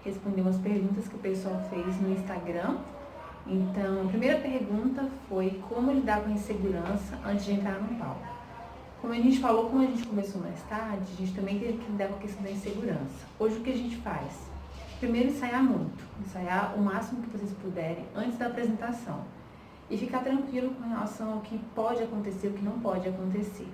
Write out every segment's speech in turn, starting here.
responder umas perguntas que o pessoal fez no Instagram. Então, a primeira pergunta foi como lidar com a insegurança antes de entrar no palco. Como a gente falou, como a gente começou mais tarde, a gente também teve que lidar com a questão da insegurança. Hoje, o que a gente faz? Primeiro, ensaiar muito. Ensaiar o máximo que vocês puderem antes da apresentação. E ficar tranquilo com relação ao que pode acontecer e o que não pode acontecer.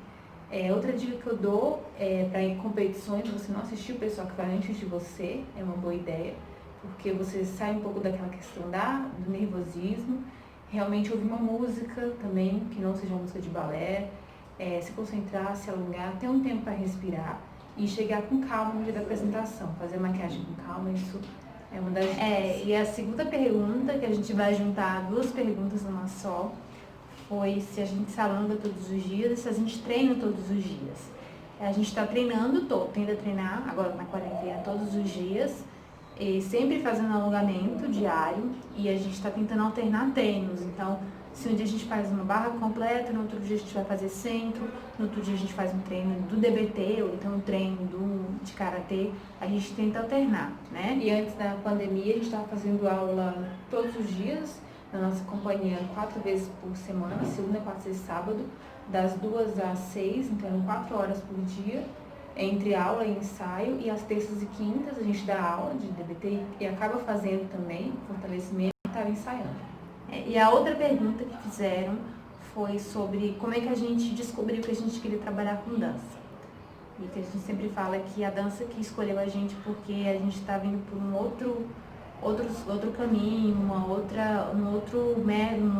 Outra dica que eu dou para ir em competições, você não assistir o pessoal que vai antes de você, é uma boa ideia, porque você sai um pouco daquela questão do nervosismo, realmente ouvir uma música também, que não seja uma música de balé, se concentrar, se alongar, ter um tempo para respirar e chegar com calma no dia da apresentação, fazer maquiagem com calma, isso é uma das dicas. E a segunda pergunta, que a gente vai juntar duas perguntas numa só, foi se a gente se alonga todos os dias e se a gente treina todos os dias. A gente está treinando, tendo a treinar agora na quarentena todos os dias, e sempre fazendo alongamento diário, e a gente está tentando alternar treinos. Então, se um dia a gente faz uma barra completa, no outro dia a gente vai fazer centro, no outro dia a gente faz um treino do DBT, ou então um treino de karatê, a gente tenta alternar, né? E antes da pandemia, a gente estava fazendo aula todos os dias, na nossa companhia 4 vezes por semana, segunda, quarta e sábado, das 2 às 6, então eram 4 horas por dia, entre aula e ensaio, e às terças e quintas a gente dá aula de DBT e acaba fazendo também fortalecimento e estava ensaiando. E a outra pergunta que fizeram foi sobre como é que a gente descobriu que a gente queria trabalhar com dança. E que a gente sempre fala que a dança que escolheu a gente porque a gente está vindo por um outro caminho, um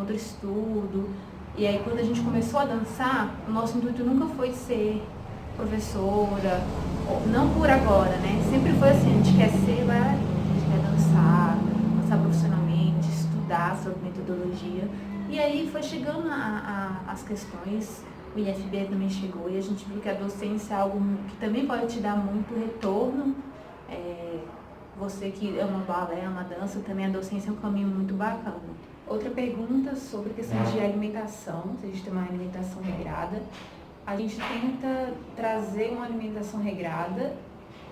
outro estudo. E aí quando a gente começou a dançar, o nosso intuito nunca foi ser professora, não por agora, né? Sempre foi assim, a gente quer ser bailarina, a gente quer dançar profissionalmente, estudar sobre metodologia. E aí foi chegando as questões, o IFB também chegou e a gente viu que a docência é algo que também pode te dar muito retorno. Você que ama balé, ama dança, também a docência é um caminho muito bacana. Outra pergunta sobre questão de alimentação, se a gente tem uma alimentação regrada. A gente tenta trazer uma alimentação regrada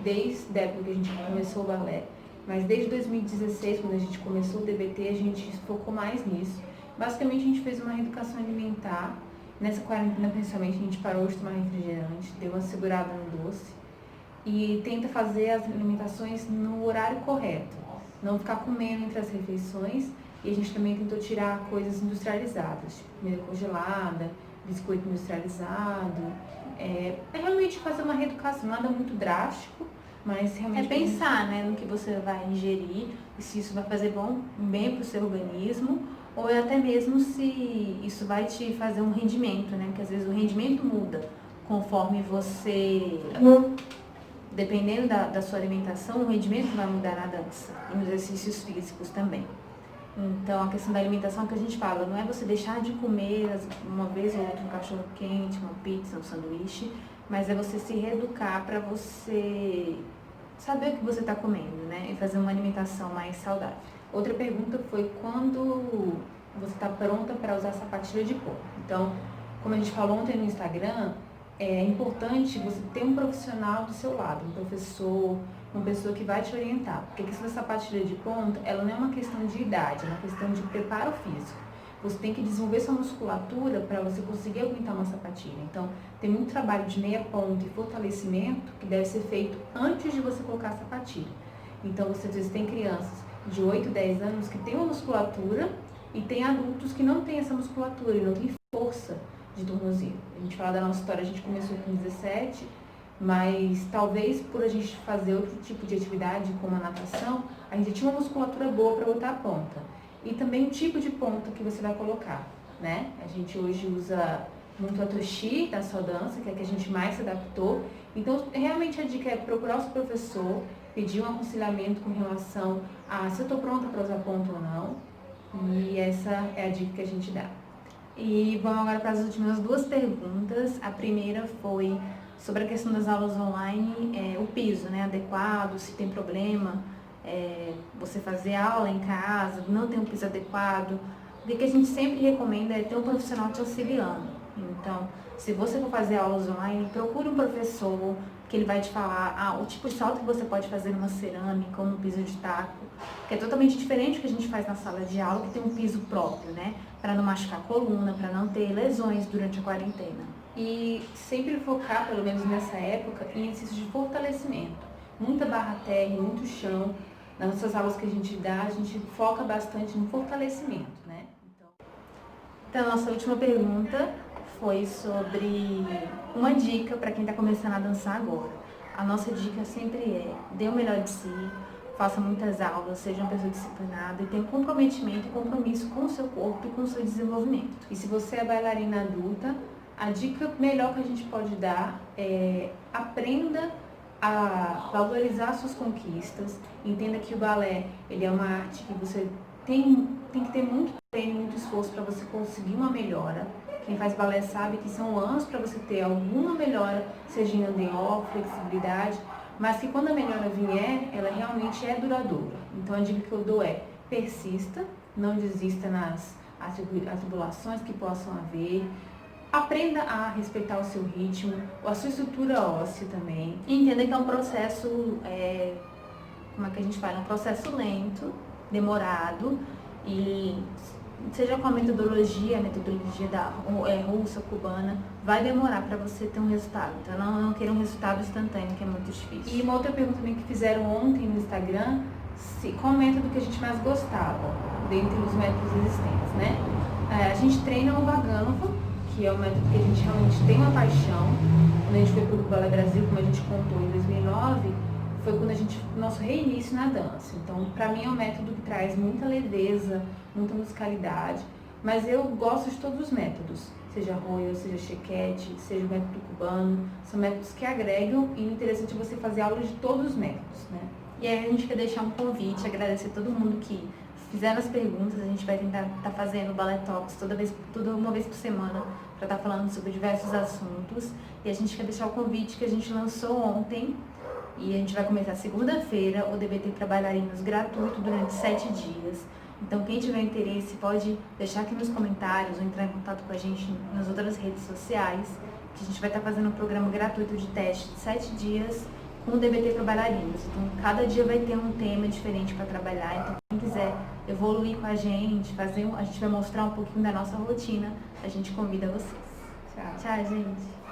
desde a época que a gente começou o balé, mas desde 2016, quando a gente começou o DBT, a gente focou mais nisso. Basicamente, a gente fez uma reeducação alimentar. Nessa quarentena, principalmente, a gente parou de tomar refrigerante, deu uma segurada no doce e tenta fazer as alimentações no horário correto, não ficar comendo entre as refeições. E a gente também tentou tirar coisas industrializadas, tipo comida congelada, biscoito industrializado. É realmente fazer uma reeducação, nada muito drástico, mas realmente... pensar, né, no que você vai ingerir, e se isso vai fazer bem para o seu organismo, ou até mesmo se isso vai te fazer um rendimento, né, porque às vezes o rendimento muda conforme você... Dependendo da sua alimentação, o rendimento vai mudar na dança e nos exercícios físicos também. Então, a questão da alimentação que a gente fala, não é você deixar de comer uma vez ou outra um cachorro quente, uma pizza, um sanduíche, mas é você se reeducar para você saber o que você está comendo, né? E fazer uma alimentação mais saudável. Outra pergunta foi quando você está pronta para usar sapatilha de pó. Então, como a gente falou ontem no Instagram, é importante você ter um profissional do seu lado, um professor, uma pessoa que vai te orientar. Porque a questão da sapatilha de ponta, ela não é uma questão de idade, é uma questão de preparo físico. Você tem que desenvolver sua musculatura para você conseguir aguentar uma sapatilha. Então, tem muito trabalho de meia ponta e fortalecimento que deve ser feito antes de você colocar a sapatilha. Então, você às vezes tem crianças de 8, 10 anos que têm uma musculatura e tem adultos que não têm essa musculatura e não têm força de tornozelo. A gente fala da nossa história, a gente começou com 17, mas talvez por a gente fazer outro tipo de atividade, como a natação, a gente tinha uma musculatura boa para botar a ponta. E também o tipo de ponta que você vai colocar, né? A gente hoje usa muito a toshi da sua dança, que é a que a gente mais se adaptou. Então, realmente a dica é procurar o seu professor, pedir um aconselhamento com relação a se eu estou pronta para usar ponta ou não. E essa é a dica que a gente dá. E vamos agora para as últimas duas perguntas. A primeira foi sobre a questão das aulas online, o piso, né, adequado, se tem problema você fazer aula em casa, não tem um piso adequado, O que a gente sempre recomenda é ter um profissional te auxiliando. Então, se você for fazer aulas online, procure um professor que ele vai te falar o tipo de salto que você pode fazer numa cerâmica ou no piso de taco, que é totalmente diferente do que a gente faz na sala de aula, que tem um piso próprio, né? Para não machucar a coluna, para não ter lesões durante a quarentena. E sempre focar, pelo menos nessa época, em exercícios de fortalecimento. Muita barra terra, muito chão. Nas nossas aulas que a gente dá, a gente foca bastante no fortalecimento, né? Então, a nossa última pergunta foi sobre uma dica para quem está começando a dançar agora. A nossa dica sempre é: dê o melhor de si, faça muitas aulas, seja uma pessoa disciplinada e tenha comprometimento e compromisso com o seu corpo e com o seu desenvolvimento. E se você é bailarina adulta, a dica melhor que a gente pode dar é aprenda a valorizar suas conquistas, entenda que o balé ele é uma arte que você tem que ter muito treino, muito esforço para você conseguir uma melhora. Quem faz balé sabe que são anos para você ter alguma melhora, seja em andeor, flexibilidade, mas que quando a melhora vier, ela realmente é duradoura. Então a dica que eu dou é: persista, não desista nas atribulações que possam haver, aprenda a respeitar o seu ritmo, a sua estrutura óssea também. E entenda que é um processo, como é que a gente fala? Um processo lento, demorado, e seja com a metodologia russa, cubana, vai demorar para você ter um resultado. Então não queira um resultado instantâneo, que é muito difícil. E uma outra pergunta também que fizeram ontem no Instagram, qual o método que a gente mais gostava, dentre os métodos existentes, né? A gente treina o Vaganova, que é um método que a gente realmente tem uma paixão. Quando a gente foi para o Balé Brasil, como a gente contou em 2009, foi quando nosso reinício na dança. Então, para mim é um método que traz muita leveza, muita musicalidade, mas eu gosto de todos os métodos, seja Royal, seja Chequete, seja o método cubano, são métodos que agregam, e o interessante é você fazer aula de todos os métodos, né? E aí a gente quer deixar um convite, agradecer a todo mundo que fizeram as perguntas. A gente vai tentar estar fazendo Ballet Talks uma vez por semana, para estar falando sobre diversos assuntos. E a gente quer deixar o convite que a gente lançou ontem, e a gente vai começar segunda-feira o DBT para bailarinos gratuito durante 7 dias. Então quem tiver interesse pode deixar aqui nos comentários ou entrar em contato com a gente nas outras redes sociais, que a gente vai estar fazendo um programa gratuito de teste de 7 dias com o DBT para bailarinos. Então cada dia vai ter um tema diferente para trabalhar. Então quem quiser evoluir com a gente, a gente vai mostrar um pouquinho da nossa rotina, a gente convida vocês. Tchau. Tchau, gente.